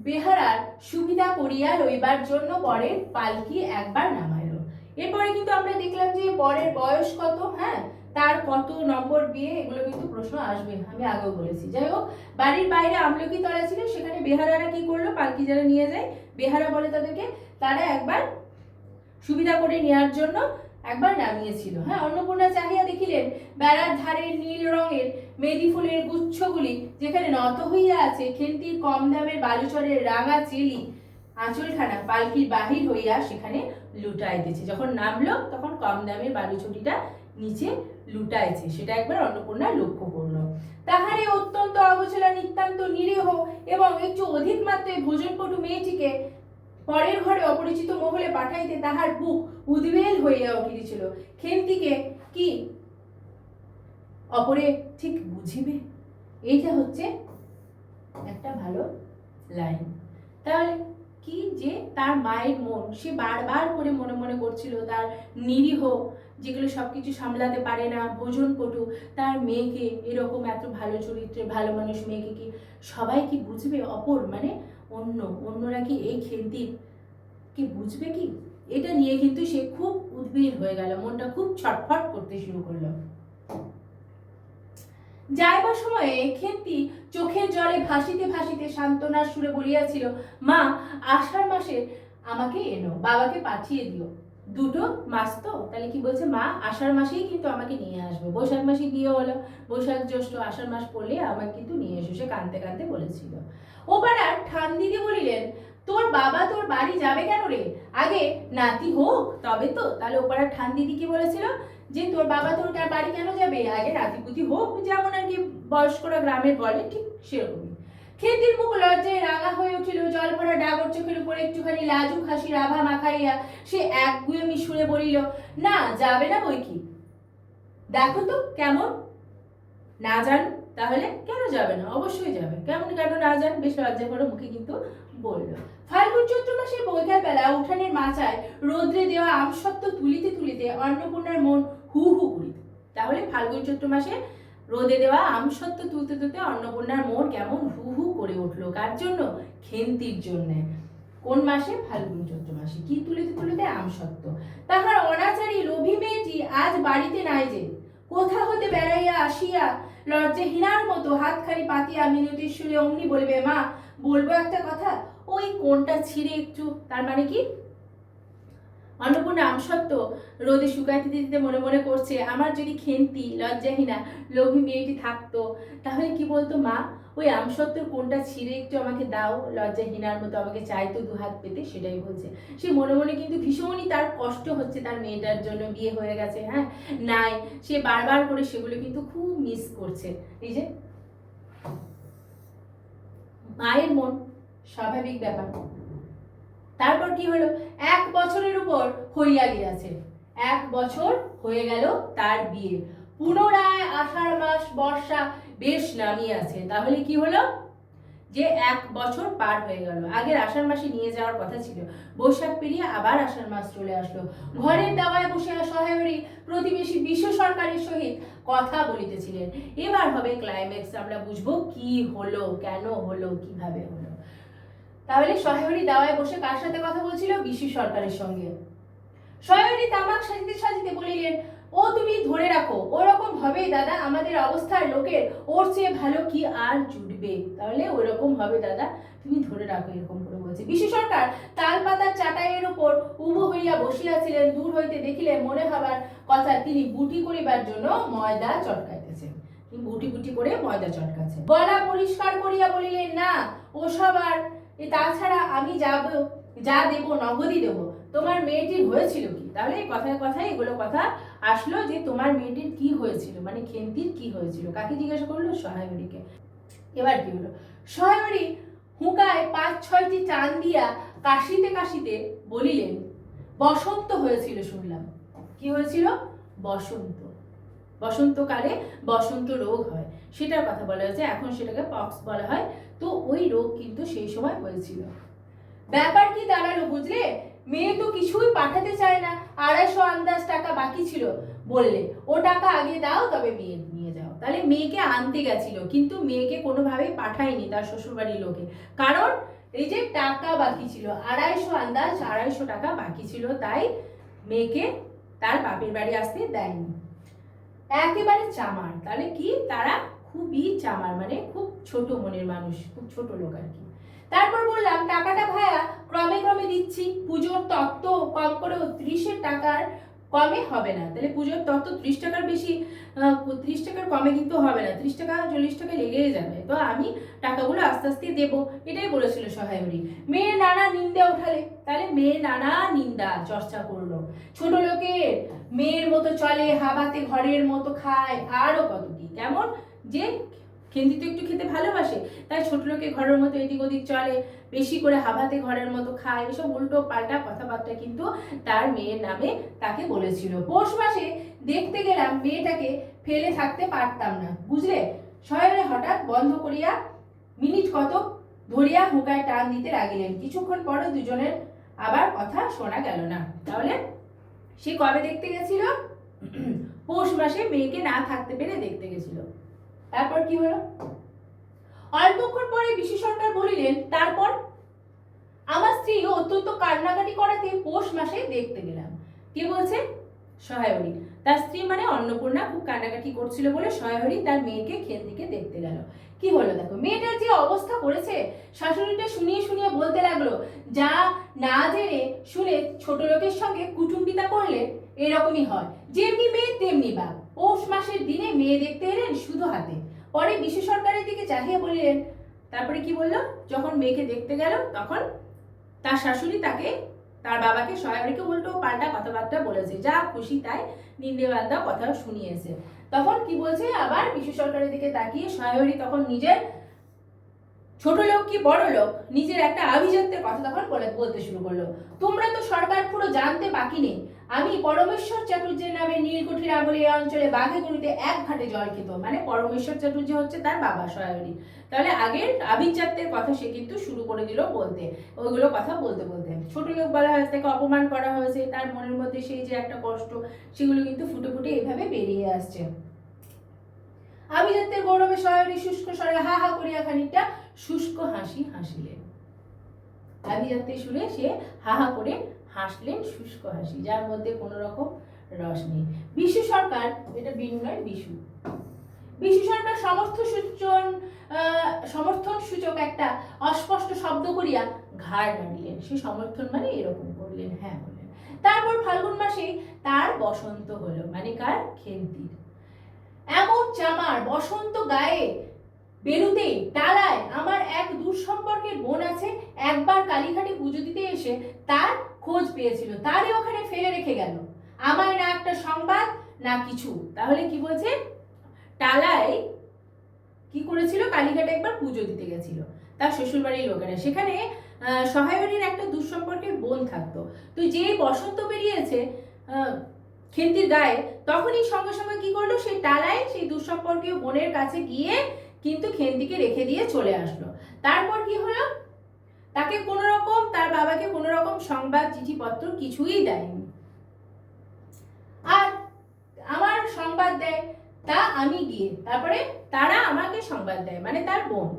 বেহারার সুবিধা করিয়া লইবার জন্য বরের পালকি একবার নামাইল। এরপরে কিন্তু আমরা দেখলাম যে বরের বয়স কত, হ্যাঁ, তার কত নম্বর বিয়ে, এগুলো কিন্তু প্রশ্ন আসবে, আমি আগেও বলেছি। যাই হোক, বাড়ির বাইরে আমলকি তলা ছিল, সেখানে বেহারারা কি করলো, পালকি যারা নিয়ে যায়, বেহারা বলে তাদেরকে, তারা একবার সুবিধা করে নেওয়ার জন্য একবার নামিয়েছিল। হ্যাঁ, অন্নপূর্ণা চাহিয়া দেখিলেন বেড়ার ধারে নীল রঙের মেদি ফুলের গুচ্ছগুলি যেখানে নত হইয়া আছে, খেন্তির কম দামের বালুচরের রাঙা চেলি আঁচলখানা পালকির বাহির হইয়া সেখানে লুটাইতেছে। যখন নামলো তখন কম দামের বালুচরিটা নিচে লুটাইছে, সেটা একবার অন্নপূর্ণা লক্ষ্য করলো। তাহারে অত্যন্ত অগোছলা, নিতান্ত নিরীহ এবং একটু অধিক মাত্রায় ভোজনপটু মেয়েটিকে পরের ঘরে অপরিচিত মহলে পাঠাইতে তাহার বুক উদ্বেল হইয়া উঠিতেছিল। খেন্তিকে কি অপরে ঠিক বুঝিবে? এইটা হচ্ছে একটা ভালো লাইন। তাহলে কি যে তার মায়ের মন, সে বারবার করে মনে মনে করছিল তার নিরীহ, যেগুলো সব কিছু সামলাতে পারে না, ভোজন পটু তার মেয়েকে, এরকম এত ভালো চরিত্রের ভালো মানুষ মেয়েকে কি সবাই কি বুঝবে? অপর মানে অন্যরা কি এই খেন্তির কি বুঝবে কি? এটা নিয়ে কিন্তু সে খুব উদ্বিগ্ন হয়ে গেল, মনটা খুব ছটফট করতে শুরু করলো। যাইবার সময়ে খেন্তি চোখের জলে ভাসিতে ভাসিতে সান্ত্বনার সুরে বলিয়াছিল, মা, আষাঢ় মাসে আমাকে এনো, বাবাকে পাঠিয়ে দিও। দুটো মাস তো, তাহলে কি বলছে, মা আষাঢ় মাসেই কিন্তু আমাকে নিয়ে আসবে। বৈশাখ মাসে বিয়ে হলো, বৈশাখ জ্যৈষ্ঠ আষাঢ় মাস পড়লে আমাকে কিন্তু নিয়ে এসো, সে কাঁদতে কাঁদতে বলেছিল। ও পাড়ার ঠান দিদি বলিলেন, তোর বাবা তোর বাড়ি যাবে কেন রে? আগে নাতি হোক তবে তো। তাহলে ও পাড়ার ঠান দিদি কি বলেছিল, যে তোর বাবা তোর বাড়ি কেন যাবে, আগে নাতিপুতি হোক, যেমন আর কি বয়স্করা গ্রামের বলে, ঠিক সেরকমই। খেন্তির মুখ লজ্জায় রাঙা হয়ে উঠিল, জল ভরা ডাগর চোখের উপর একটুখানি লাজুক হাসির আভা মাখাইয়া সে একগুঁয়েমি সুরে বলিল, না যাবে না বই কি, দেখো তো কেমন। না জান, তাহলে কেন যাবে না? অবশ্যই যাবে। কেমন কেন না যান? বেশ লজ্জা করে মুখে কিন্তু বলল। ফাল্গুন চৈত্র মাসের বৈকাল বেলা উঠানের মাচায় রোদ্রে দেওয়া আমসত্ত্ব তুলিতে তুলিতে অন্নপূর্ণার মন হু হু করিত। তাহলে ফাল্গুন চৈত্র মাসে রোদে দেওয়া আমসত্ত্ব তুলতে তুলতে অন্নপূর্ণার মন কেমন হু হু করে উঠলো। কার জন্য? খেন্তির জন্য। কোন মাসে? ফাল্গুন চৈত্র মাসে। কি তুলিতে তুলিতে? আমসত্ত্ব। তাহার অনাচারী লোভী মেয়েটি আজ বাড়িতে নাই যে, কোথা হতে বেড়াইয়া আসিয়া লজ্জাহীনার মতো হাতখানি পাতিয়া মিনতির সুরে অমনি বলবে, মা বলবো একটা কথা, ওই কোনটা ছিঁড়ে একটু। তার মানে কি? অন্নপূর্ণা আমসত্ত্ব রোদে শুকাইতে দিতে মনে মনে করছে, আমার যদি খেন্তি লজ্জাহীনা লোভী মেয়েটি থাকতো তাহলে কি বলতো, মা ওই আমসত্ত্বর কোনটা ছিঁড়ে একটু আমাকে দাও, লজ্জাহীনার মতো আমাকে চাইতো দুহাত পেতে, সেটাই বলছে। সে মনে মনে কিন্তু ভীষণই তার কষ্ট হচ্ছে তার মেয়েটার জন্য, বিয়ে হয়ে গেছে, হ্যাঁ নাই, সে বারবার করে সেগুলো কিন্তু খুব মিস করছে। এই যে মায়ের মন, স্বাভাবিক ব্যাপার। তারপর কি হলো, 1 বছরের উপর হইয়া গিয়াছে, 1 বছর হয়ে গেল তার বিয়ে। পুনরায় আষাঢ় মাস বর্ষা বেশ নামিয়াছে। তাহলে কি হলো, যে 1 বছর পার হয়ে গেল। আগের আষাঢ় মাসে নিয়ে যাওয়ার কথা ছিল, বৈশাখ পেরিয়ে আবার আষাঢ় মাস চলে আসলো। ঘরের দাওয়ায় বসে সহায়রী প্রতিবেশী বিশ্ব সরকারের সহিত কথা বলিতেছিলেন। এবার হবে ক্লাইম্যাক্স, আমরা বুঝবো কি হলো, কেন হলো, কিভাবে হলো। তাহলে সহায়রী দাওয়ায় বসে কার সাথে কথা বলছিল? বিশু সরকারের সঙ্গে। সহায়রী তামাক সাজিতে সাজিতে বলিলেন, ও তুমি ধরে রাখো, ওরকম হবেই দাদা, আমাদের অবস্থার লোকের ওর চেয়ে ভালো কি আর জুটবে। তাহলে ওরকম হবে দাদা, তুমি ধরে রাখো, এরকম করে বলছে। বিশু সরকার তাল পাতার চাটাইয়ের উপর উবু হইয়া বসিয়াছিলেন। দূর হইতে দেখিলে মনে হবার কথা তিনি বুটি করিবার জন্য ময়দা চটকাইতেছেন। বুটি বুটি করে ময়দা চটকাচ্ছে। গলা পরিষ্কার করিয়া বলিলেন, না ওসব আর, তাছাড়া আমি যা দেব নগদই দেব। তোমার মেয়েটির হয়েছিল কি? তাহলে এই কথায় কথায় এগুলো কথা আসলো, যে তোমার মেয়েটির কি হয়েছিল, মানে খেন্তির কি হয়েছিল। কাকে জিজ্ঞাসা করলো? সহায়রীকে। এবার কি হলো, সহায়রী হুঁকায় 5-6টি টান দিয়া কাশিতে কাশিতে বলিলেন, বসন্ত হয়েছিল শুনলাম। কি হয়েছিল? বসন্ত। বসন্তকালে বসন্ত রোগ হয়, সেটার কথা বলা হয়েছে, এখন সেটাকে পক্স বলা হয়। তো ওই রোগ কিন্তু সেই সময় হয়েছিল। ব্যাপার কি দাঁড়ালো বুঝলে, মেয়ে তো কিছুই পাঠাতে চায় না, 250 আন্দাজ টাকা বাকি ছিল, বললে ও টাকা আগে দাও তবে মেয়ে নিয়ে যাও। তাহলে মেয়েকে আনতে গেছিল, কিন্তু মেয়েকে কোনোভাবেই পাঠায়নি তার শ্বশুরবাড়ির লোকে, কারণ এই যে টাকা বাকি ছিল, 250 আন্দাজ 250 টাকা বাকি ছিল, তাই মেয়েকে তার বাপের বাড়ি আসতে দেয়নি। একেবারে চামার। তাহলে কি, তারা খুবই চামার, মানে খুব ছোট মনের মানুষ, খুব ছোট লোক আর কি। তারপর বললাম, টাকাটা ভাইয়া ক্রমে ক্রমে দিচ্ছি, পুজোর তত্ত্ব কম করেও 30 টাকার কমে হবে না। তাহলে পুজোর তত্ত্ব 30 টাকার বেশি, 30 টাকার কমে কিন্তু হবে না, 30 টাকা 40 টাকা লেগেই যাবে, তো আমি টাকাগুলো আস্তে আস্তে দেবো, এটাই বলেছিল সহায়রী। মেয়ে নানা নিন্দা উঠালে, তাহলে মেয়ে নানা নিন্দা চর্চা করলো, ছোট লোকের মেয়ের মতো চলে, হাবাতে ঘরের মতো খায়, আরো কত কি, কেমন যে খেন্তি তো একটু খেতে ভালোবাসে, তাই ছোট লোকে ঘরের মতো এদিক ওদিক চলে, বেশি করে হাবাতে ঘরের মতো খায়, এসব উল্টো পাল্টা কথাবার্তা কিন্তু তার মেয়ের নামে তাকে বলেছিল। পৌষ মাসে দেখতে গেলাম, মেয়েটাকে ফেলে থাকতে পারতাম না, বুঝলে। শহরে হঠাৎ বন্ধ করিয়া মিনিট কত ধরিয়া হুকায় টান দিতে লাগিলেন। কিছুক্ষণ পরে দুজনের আবার কথা শোনা গেল না। তাহলে সে কবে দেখতে গেছিল? পৌষ মাসে মেয়েকে না থাকতে পেরে দেখতে গেছিল। তারপর কি হলো? অল্পক্ষণ পরে বিশু সরকার বলিলেন, তারপর আমার স্ত্রী অত্যন্ত কান্নাকাটি করাতে পৌষ মাসে দেখতে গেলাম। কে বলছে? সহায়রী। তার স্ত্রী মানে অন্নপূর্ণা খুব কান্নাকাটি করছিল বলে সহায়রী তার মেয়েকে খেলদিকে দেখতে গেল। কি হলো দেখো, মেয়েটার যে অবস্থা করেছে, শাশুড়িটা শুনিয়ে শুনিয়ে বলতে লাগলো, যা না জেনে শুনে ছোট লোকের সঙ্গে কুটুম্বিতা করলে এরকমই হয়, যেমনি মেয়ে তেমনি বাপ। পৌষ মাসের দিনে মেয়ে দেখতে এলেন শুধু হাতে। পরে বিশু সরকারের দিকে চাহিয়ে বললেন, তারপরে কি বললো, যখন মেয়েকে দেখতে গেল তখন তার শাশুড়ি তার বাবাকে সহায়রীকে উল্টো পাল্টা কথাবার্তা বলেছে, যা খুশি তাই নিন্দে বান্দা কথা শুনিয়েছে। তখন কি বলছে আবার বিশু সরকারের দিকে তাকিয়ে সহায়রী তখন নিজের ছোট লোক কি বড় লোক নিজের একটা আভিজাত্যের কথা তখন বলতে শুরু করলো। তোমরা তো সরকার পুরো জানতে বাকি নেই, আমি পরমেশ্বর চাটুর্যের নামে নীলকুঠির আমলে এই অঞ্চলে বাঘে গরুতে এক ঘাটে জল খেত। মানে পরমেশ্বর চাটুর্য হচ্ছে তার বাবা সহায়রী। তাহলে আগের আভিজাত্যের কথা সে কিন্তু শুরু করে দিল বলতে। ওইগুলো কথা বলতে বলতে ছোট লোক বলা হয়েছে, তাকে অপমান করা হয়েছে, তার মনের মধ্যে সেই যে একটা কষ্ট, সেগুলো কিন্তু ফুটে ফুটে এভাবে বেরিয়ে আসছে। আভিজাত্যের গৌরবে সহায়রী শুষ্ক স্বরে হা হা করিয়া খানিকটা শুষ্ক হাসি হাসিলেন। আভিজাত্যের সুরে সে হা হা করে হাসলেন শুষ্ক হাসি, যার মধ্যে কোনো রকম রস নেই। বিশু সরকার, এটা বিনু নয় বিশু, বিশু সরকার সমর্থন সূচক একটা অস্পষ্ট শব্দ করিয়া ঘাড় নাড়িলেন। সে সমর্থন মানে এরকম করলেন, হ্যাঁ বললেন। তারপর ফাল্গুন মাসে তার বসন্ত হলো, মানে কার? খেন্তির। এমন চামার বসন্ত গায়ে বেরুতেই টালায় আমার এক দূর সম্পর্কের বোন আছে, একবার কালীঘাটে পুজো দিতে এসে তার খোঁজ পেয়েছিল, তারই ওখানে ফেলে রেখে গেল। আমার না একটা সংবাদ না কিছু। তাহলে কি বলছে? টালায় কি করেছিল? কালীঘাটে একবার পুজো দিতে গেছিল তার শ্বশুরবাড়ির লোকেরা, সেখানে সহায়রীর একটা দুঃসম্পর্কের বোন থাকতো। তো যেই বসন্ত বেরিয়েছে খেন্তির গায়ে, তখনই সঙ্গে সঙ্গে কি করলো, সেই টালায় সেই দুঃসম্পর্কীয় বোনের কাছে গিয়ে কিন্তু খেন্তিকে রেখে দিয়ে চলে আসলো। তারপর কি হলো? তাকে কোনো রকম, তার বাবাকে কোনো রকম সংবাদ চিঠিপত্র কিছুই দেয়নি। আর আমার সংবাদ দেয় তা আমি গিয়ে, তারপরে তারা আমাকে সংবাদ দেয়, মানে তার বোন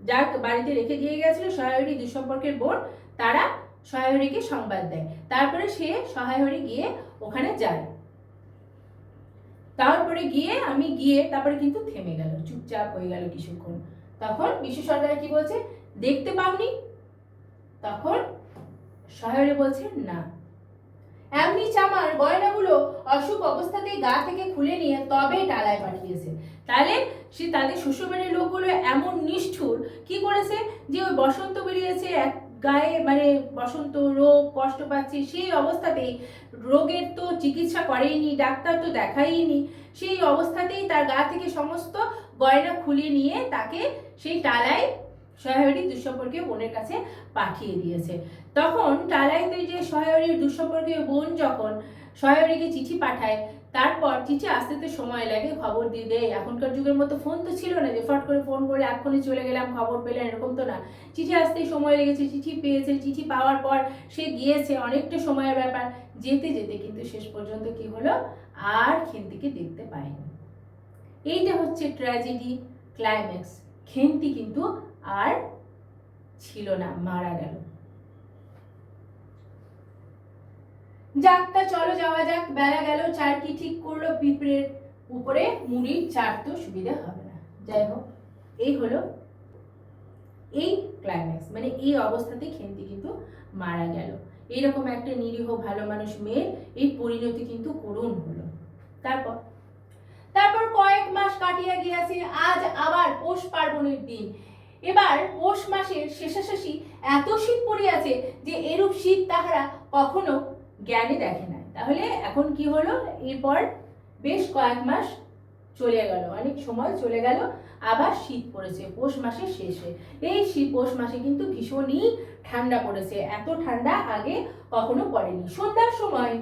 যার বাড়িতে রেখে দিয়ে গেছিল সহায়রী দুঃসম্পর্কের বোন, তারা সহায়রীকে সংবাদ দেয়। তারপরে সে সহায়রী গিয়ে ওখানে যায়। তারপরে গিয়ে আমি গিয়ে তারপরে কিন্তু থেমে গেল, চুপচাপ হয়ে গেল কিছুক্ষণ। তখন বিশু সরকার কি বলছে? দেখতে পাওনি? তখন সহায়রী বলছে, না। এমনি চামার গয়নাগুলো অসুখ অবস্থাতেই গা থেকে খুলে নিয়ে তবে টালায় পাঠিয়েছে। তাহলে সে তাদের শ্বশুরবাড়ির লোকগুলো এমন নিষ্ঠুর, কি করেছে, যে ওই বসন্ত বেরিয়েছে এক গায়ে, মানে বসন্ত রোগ, কষ্ট পাচ্ছে, সেই অবস্থাতেই রোগের তো চিকিৎসা করেইনি, ডাক্তার তো দেখাইনি, সেই অবস্থাতেই তার গা থেকে সমস্ত গয়না খুলে নিয়ে তাকে সেই টালায় সহায়রী দুঃসম্পর্কীয় বোনের কাছে পাঠিয়ে দিয়েছে। তখন টালাইতে যে সহায়রীর দুঃসম্পর্কীয় বোন যখন সহায়রীকে চিঠি পাঠায়, তারপর চিঠি আসতে তো সময় লাগে, খবর দিয়ে দেয়। এখনকার যুগের মতো ফোন তো ছিল না যে ফট করে ফোন করে এক্ষুনি চলে গেলাম খবর পেলেন, এরকম তো না। চিঠি আসতেই সময় লেগেছে, চিঠি পেয়েছে, চিঠি পাওয়ার পর সে গিয়েছে, অনেকটা সময়ের ব্যাপার। যেতে যেতে কিন্তু শেষ পর্যন্ত কি হলো, আর খেন্তিকে দেখতে পায়নি। এইটা হচ্ছে ট্র্যাজেডি ক্লাইম্যাক্স। খেন্তি কিন্তু আর ছিল না, মারা গেল। যাকটা চলো যাওয়া যাক, বেলা গেল। চার কি ঠিক করলো, পিঁপড়ের উপরে মুড়ির চার তো সুবিধা হবে না। যাই হোক, এই হলো এই ক্লাইম্যাক্স, মানে এই অবস্থাতে খেন্তি কিন্তু মারা গেল। এইরকম একটা নিরীহ ভালো মানুষ মেয়ের এই পরিণতি কিন্তু করুণ হলো। তারপর কয়েক মাস কাটিয়া গিয়াছে, আজ আবার পৌষ পার্বণের দিন। এবার পৌষ মাসের শেষাশেষি এত শীত পড়িয়াছে যে এরূপ শীত তাহারা কখনো জ্ঞানে দেখে নাই। তাহলে এখন কি হলো, এরপর বেশ কয়েক মাস চলে গেল, অনেক সময় চলে গেল, আবার শীত পড়েছে পৌষ মাসের শেষে। এই পৌষ মাসে কিন্তু ভীষণই ঠান্ডা পড়েছে, এত ঠান্ডা আগে কখনো পড়েনি। সন্ধ্যার সময়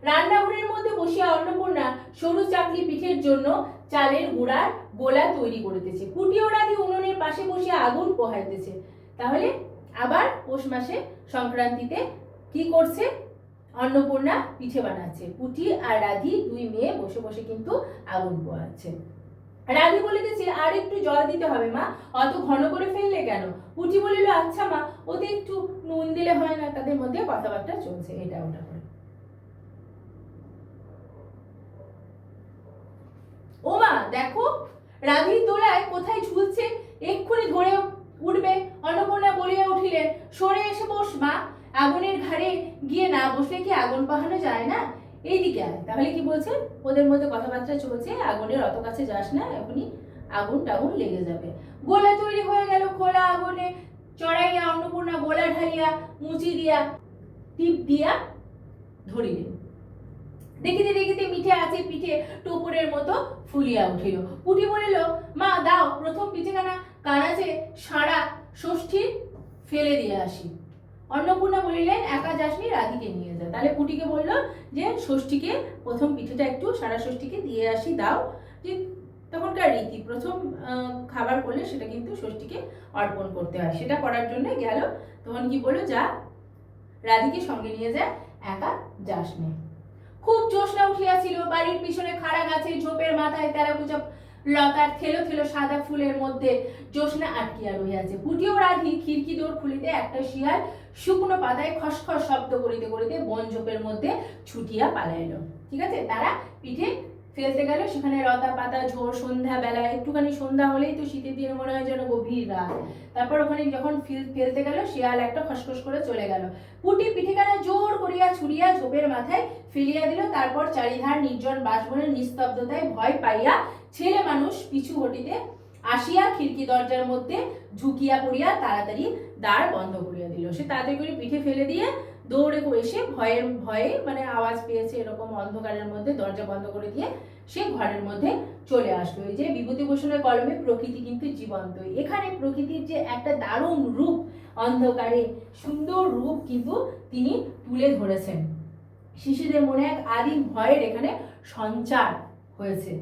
রান্নাঘরের মধ্যে বসিয়া অন্নপূর্ণা সরু চাকলি পিঠের জন্য চালের গুঁড়ার গোলা তৈরি করিতেছে। কুটিও রাধি উনুনের পাশে বসিয়া আগুন পোহাইতেছে। তাহলে আবার পৌষ মাসে সংক্রান্তিতে কি করছে, অন্নপূর্ণা পিঠে বানাচ্ছে। পুটি আর রাধি দুই মেয়ে বসে বসে কিন্তু আগুন পোহাচ্ছে। রাধি বলে দিচ্ছে আর একটু জল দিতে হবে মা, অত ঘন করে ফেললে কেন? পুটি বলিল আচ্ছা মা, ওতে একটু নুন দিলে হয় না? তাদের মধ্যে কথাবার্তা চলছে এটা ওটা করে। ও মা দেখো, রাধির দোলায় কোথায় ঝুলছে, এক্ষুনি ধরে উঠবে। অন্নপূর্ণা বলিয়া উঠিলেন, সরে এসে বস মা, আগুনের ঘাড়ে গিয়ে না বসলে কি আগুন পাহানো যায় না? এইদিকে আয়। তাহলে কি বলছে, ওদের মধ্যে কথাবার্তা চলছে, আগুনের অত কাছে যাস না, এখনই আগুন টাগুন লেগে যাবে। গোলা তৈরি হয়ে গেল, খোলা আগুনে চড়াইয়া অন্নপূর্ণা গোলা ঢালিয়া মুচি দিয়া টিপ দিয়া ধরিলেন। দেখিতে দেখিতে মিঠে আছে পিঠে টোপরের মতো ফুলিয়া উঠিল। পুটি বলিল, মা দাও প্রথম পিঠেখানা, কানাচে সারা ষষ্ঠী ফেলে দিয়ে আসি। অন্নপূর্ণা বলিলেন, একা যাসনি, রাধিকে নিয়ে যা। তাহলে পুটিকে বলল যে ষষ্ঠীকে প্রথম পিঠেটা একটু সারা ষষ্ঠীকে দিয়ে আসি, দাও। যে তখনকার রীতি, প্রথম খাবার করলে সেটা কিন্তু ষষ্ঠীকে অর্পণ করতে হয়, সেটা করার জন্য গেল। তখন কি বললো, যা রাধিকে সঙ্গে নিয়ে যা, একা যাস নে। খুব জ্যোৎস্না উঠিয়াছিল, বাড়ির পিছনে খাড়া গাছে ঝোপের মাথায় তেরাকুচা লতার থেলো থেলো সাদা ফুলের মধ্যে জ্যোৎস্না আটকিয়া রহিয়াছে। পুটি ও রাধি খিড়কি দোর খুলিতে একটা শিয়াল শুকনো পাতায় খসখস শব্দ করিতে করিতে বন ঝোপের মধ্যে ছুটিয়া পালাইল। ঠিক আছে, তারা পিঠে ফেলতে গেল, সেখানে লতা পাতা ঝোর, সন্ধ্যা বেলা, একটুখানি সন্ধ্যা হলেই তো শীতের দিনে মনে হয় যেন গভীর রাত। তারপর ওখানে যখন ফেলতে গেল, শিয়াল একটা খসখস করে চলে গেল। পুটি পিঠেখানা জোর করিয়া ছুড়িয়া ঝোপের মাথায় ফেলিয়া দিল। তারপর চারিধার নির্জন বাসবনের নিস্তব্ধতায় ভয় পাইয়া ছেলে মানুষ পিছু হটিতে আসিয়া খিড়কি দরজার মধ্যে ঝুঁকিয়া পড়িয়া তাড়াতাড়ি দ্বার বন্ধ করিয়া দিল। সে তাড়াতাড়ি করে পিঠে ফেলে দিয়ে দৌড়ে এসে ভয়ে মানে আওয়াজ পেয়েছে এরকম অন্ধকারের মধ্যে দরজা বন্ধ করে দিয়ে সে ঘরের মধ্যে চলে আসলো। এই যে বিভূতিভূষণের কলমে প্রকৃতি কিন্তু জীবন্ত, এখানে প্রকৃতির যে একটা দারুণ রূপ, অন্ধকারে সুন্দর রূপ কিন্তু তিনি তুলে ধরেছেন। শিশুদের মনে এক আদিম ভয়ের এখানে সঞ্চার হয়েছে।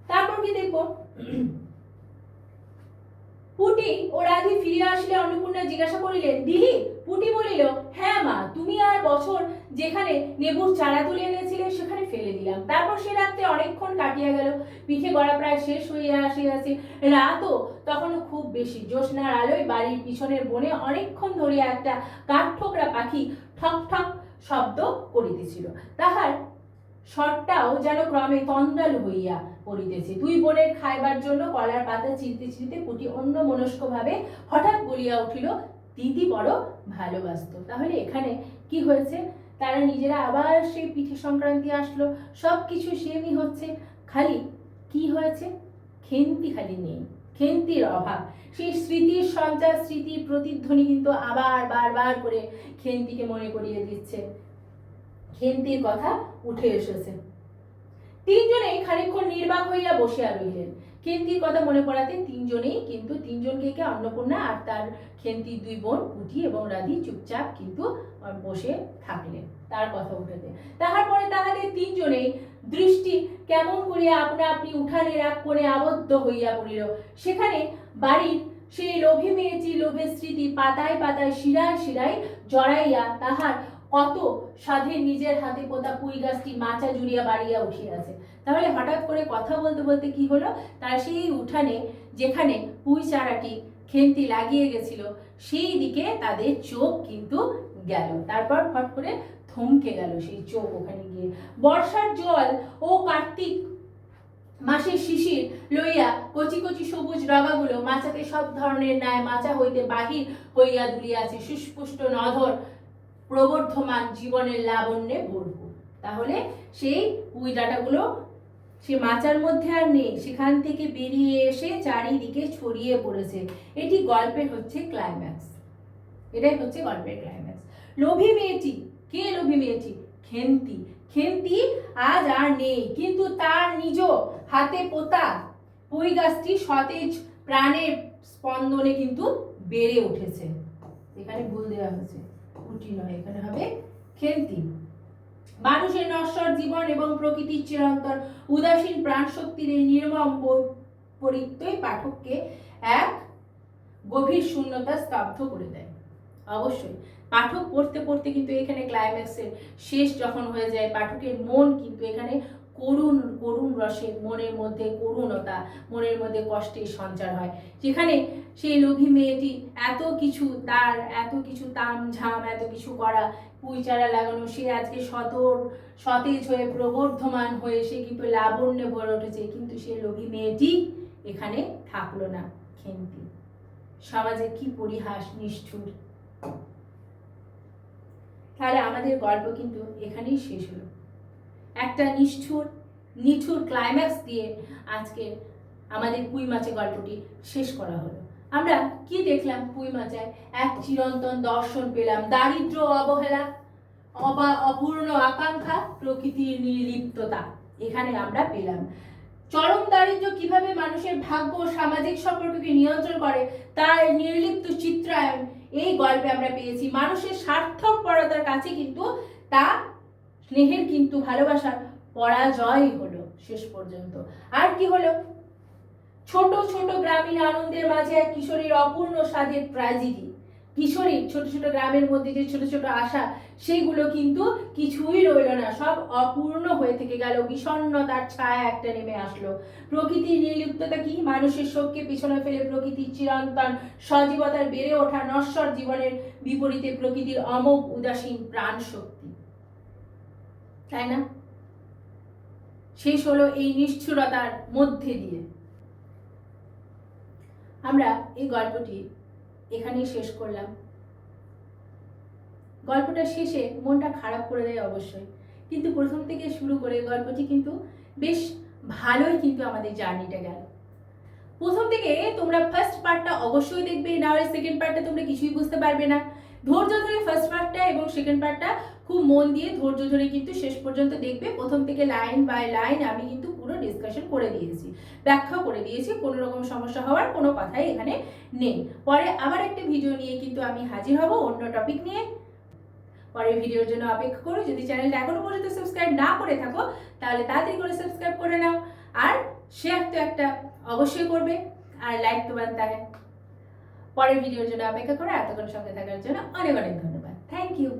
তারপর কি দেখবো, পুটি ও রাধি ফিরিয়া আসলে অন্নপূর্ণা জিজ্ঞাসা করিলেন, দিলি? পুটি বলিল, হ্যাঁ মা, তুমি আর বছর যেখানে নেবুর চারা তুলে এনেছিলে সেখানে ফেলে দিলাম। তারপর সে রাত্রে অনেকক্ষণ কাটিয়া গেল, পিঠে গড়া প্রায় শেষ হইয়া আসিয়াছে। রাতও তখনও খুব বেশি। জ্যোৎস্নার আলোয় বাড়ির পিছনের বনে অনেকক্ষণ ধরিয়া একটা কাঠঠোকরা পাখি ঠক ঠক শব্দ করিতেছিল। তাহার স্বরটাও যেন ক্রমে তন্দ্রালু হইয়া পড়িতেছে। দুই বোনের খাইবার জন্য কলার পাতা চিনতে চিনতে পুটি অন্য মনস্ক ভাবে হঠাৎ বলিয়া উঠিল, দিদি বড় ভালোবাসত। তাহলে এখানে কি হয়েছে, তারা নিজেরা আবার সেই পিঠে সংক্রান্তি আসলো, সব কিছু সেমই হচ্ছে, খালি কি হয়েছে, খেন্তি খালি নেই, খেন্তির অভাব। সেই স্মৃতির সঞ্চার, স্মৃতির প্রতিধ্বনি কিন্তু আবার বারবার করে খেন্তিকে মনে করিয়ে দিচ্ছে, খেন্তির কথা উঠে এসেছে। তিনজনেই খানিকক্ষণ নির্বাক হইয়া বসিয়া রহিলেন। খেন্তির কথা মনে পড়াতে তিনজনেই কিন্তু তিনজনকে কে অন্নপূর্ণা আর তার খেন্তির দুই বোন পুটি এবং রাধি চুপচাপ কিন্তু বসে থাকলেন তার কথা উঠাতে। তাহার পরে তাহাদের তিনজনেই দৃষ্টি কেমন করিয়া আপনা আপনি উঠানের এক কোণে আবদ্ধ হইয়া পড়িল। সেখানে বাড়ির সেই লোভী মেয়েটি লোভের স্মৃতি পাতায় পাতায় শিরায় শিরায় জড়াইয়া তাহার কত সাধে নিজের হাতে পোতা পুঁই গাছটি মাচা জুড়িয়া বাড়িয়া উঠিয়াছে। তাহলে হঠাৎ করে কথা বলতে বলতে কি হলো, তার সেই উঠানে যেখানে পুঁই চারাটি খেন্তি লাগিয়ে গেছিল সেই দিকে তাদের চোখ কিন্তু গেল। তারপর ফট করে থমকে গেল সেই চোখ ওখানে গিয়ে। বর্ষার জল ও কার্তিক মাসের শিশির লইয়া কচি কচি সবুজ ডগাগুলো মাচাতে সব ধরনের ন্যায় মাচা হইতে বাহির হইয়া দুলিয়াছে, সুস্পুষ্ট নধর প্রবর্ধমান জীবনের লাবণ্যে ভরপুর। তাহলে সেই পুঁই ডাঁটাগুলো সে মাচার মধ্যে আর নেই, সেখান থেকে বেরিয়ে এসে চারিদিকে ছড়িয়ে পড়েছে। এটি গল্পের হচ্ছে ক্লাইম্যাক্স, এটাই হচ্ছে গল্পের ক্লাইম্যাক্স। লোভী মেয়েটি, কে লোভী মেয়েটি? খেন্তি। খেন্তি আজ আর নেই, কিন্তু তার নিজ হাতে পোতা পুঁই গাছটি সতেজ প্রাণের স্পন্দনে কিন্তু বেড়ে উঠেছে। এখানে ভুল দেওয়া হয়েছে, পুটি নয়, এখানে হবে খেন্তি। মানুষের নশ্বর জীবন এবং প্রকৃতির চিরন্তন উদাসীন প্রাণ শক্তির এই নির্মম পরিত্যয় পাঠককে এক গভীর শূন্যতা স্তব্ধ করে দেয়। অবশ্যই পাঠক পড়তে পড়তে কিন্তু এখানে ক্লাইম্যাক্সের শেষ যখন হয়ে যায়, পাঠকের মন কিন্তু এখানে করুণ করুণ রসে, মনের মধ্যে করুণতা, মনের মধ্যে কষ্টের সঞ্চার হয়, যেখানে সেই লোভী মেয়েটি এত কিছু তামঝাম, এত কিছু করা, পুঁই চারা লাগানো, সে আজকে সতেজ হয়ে প্রবর্ধমান হয়ে সে কিন্তু লাবণ্যে ভরে উঠেছে, কিন্তু সে লোভী মেয়েটি এখানে থাকলো না, খেন্তি। সমাজে কি পরিহাস, নিষ্ঠুর। তাহলে আমাদের গল্প কিন্তু এখানেই শেষ হলো, একটা নিঠুর ক্লাইম্যাক্স দিয়ে আজকে আমাদের পুঁই মাছে গল্পটি শেষ করা হলো। আমরা কি দেখলাম? পুঁই মাচায় এক চিরন্তন দর্শন পেলাম, দারিদ্র, অবহেলা, অপূর্ণ আকাঙ্ক্ষা, প্রকৃতির নির্লিপ্ততা এখানে আমরা পেলাম। চরম দারিদ্র কিভাবে মানুষের ভাগ্য ও সামাজিক সম্পর্ককে নিয়ন্ত্রণ করে তার নির্লিপ্ত চিত্রায়ন এই গল্পে আমরা পেয়েছি। মানুষের স্বার্থপরতার কাছে কিন্তু তা স্নেহের কিন্তু ভালোবাসার পরাজয় হলো শেষ পর্যন্ত। আর কি হলো? ছোট ছোট গ্রামীণ আনন্দের মাঝে এক কিশোরীর অপূর্ণ স্বাদের ট্র্যাজেডি। কিশোরীর ছোট ছোট গ্রামের মধ্যে যে ছোট ছোট আশা, সেইগুলো কিন্তু কিছুই রইল না, সব অপূর্ণ হয়ে থেকে গেল, বিষণ্ণতার ছায়া একটা নেমে আসলো। প্রকৃতির নির্লিপ্ততা কি? মানুষের শোককে পিছনে ফেলে প্রকৃতির চিরন্তন সজীবতার বেড়ে ওঠা নশ্বর জীবনের বিপরীতে প্রকৃতির অমোঘ উদাসীন প্রাণ শক্তি, তাই না? শেষ হলো এই নিষ্ঠুরতার মধ্যে দিয়ে। আমরা এই গল্পটি এখানেই শেষ করলাম। গল্পটা শেষে মনটা খারাপ করে দেয় অবশ্যই, কিন্তু প্রথম থেকে শুরু করে গল্পটি কিন্তু বেশ ভালোই কিন্তু আমাদের জার্নিটা গেল। প্রথম থেকে তোমরা ফার্স্ট পার্টটা অবশ্যই দেখবে, না হলে সেকেন্ড পার্টটা তোমরা কিছুই বুঝতে পারবে না। ধৈর্য ধরে ফার্স্ট পার্টটা এবং সেকেন্ড পার্টটা খুব মন দিয়ে ধৈর্য ধরে কিন্তু শেষ পর্যন্ত দেখবে। প্রথম থেকে লাইন বাই লাইন আমি কিন্তু পুরো ডিসকাশন করে দিয়েছি, ব্যাখ্যা করে দিয়েছি, কোনো রকম সমস্যা হওয়ার কোনো কথাই এখানে নেই। পরে আবার একটা ভিডিও নিয়ে কিন্তু আমি হাজির হব অন্য টপিক নিয়ে। পরের ভিডিওর জন্য অপেক্ষা করো। যদি চ্যানেলটা এখনো পর্যন্ত সাবস্ক্রাইব না করে থাকো তাহলে তাড়াতাড়ি করে সাবস্ক্রাইব করে নাও, আর শেয়ার তো একটা অবশ্যই করবে, আর লাইক তো বানতা হ্যায়। পরের ভিডিওর জন্য অপেক্ষা করো। এতক্ষণ সঙ্গে থাকার জন্য অনেক অনেক ধন্যবাদ। Thank you.